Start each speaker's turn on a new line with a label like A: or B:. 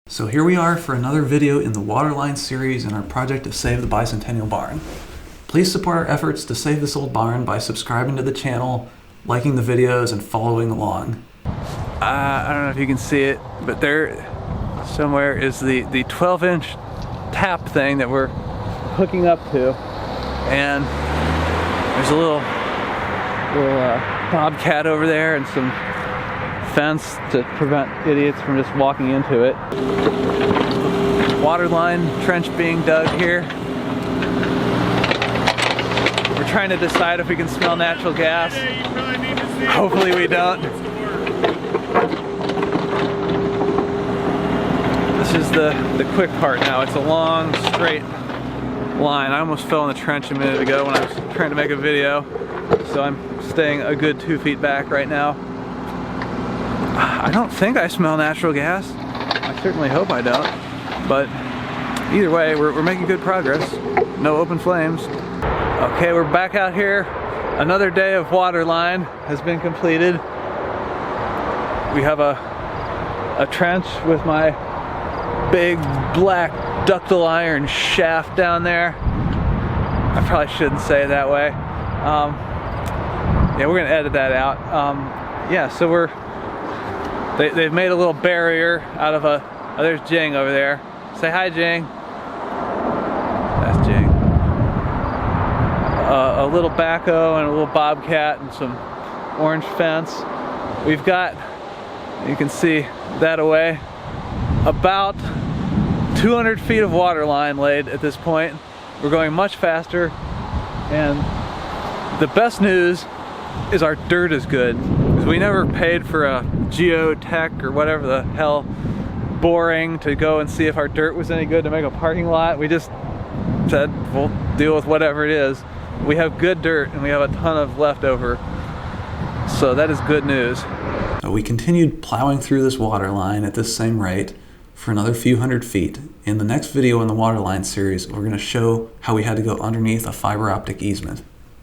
A: So here we are for another video in the Waterline series in our project to save the Bicentennial Barn. Please support our efforts to save this old barn by subscribing to the channel, liking the videos, and following along. I don't know if you can see it, but there somewhere is the 12-inch tap thing that we're hooking up to. And there's a little bobcat over there and some fence to prevent idiots from just walking into it. Water line trench being dug here. We're trying to decide if we can smell natural gas. Hopefully we don't. This is the quick part now. It's a long, straight line. I almost fell in the trench a minute ago when I was trying to make a video, so I'm staying a good 2 feet back right now. I don't think I smell natural gas. I certainly hope I don't. But either way, we're making good progress. No open flames. Okay, we're back out here. Another day of water line has been completed. We have a trench with my big black ductile iron shaft down there. I probably shouldn't say it that way. Yeah, we're gonna edit that out. Yeah, so they've made a little barrier out of oh, there's Jing over there. Say hi, Jing. That's Jing. A little backhoe and a little bobcat and some orange fence. We've got, you can see that away, about 200 feet of water line laid at this point. We're going much faster, and the best news is our dirt is good. We never paid for a geotech or whatever the hell boring to go and see if our dirt was any good to make a parking lot. We just said we'll deal with whatever it is. We have good dirt and we have a ton of leftover, so that is good news. We continued plowing through this water line at this same rate for another few hundred feet. In the next video in the water line series, we're going to show how we had to go underneath a fiber optic easement.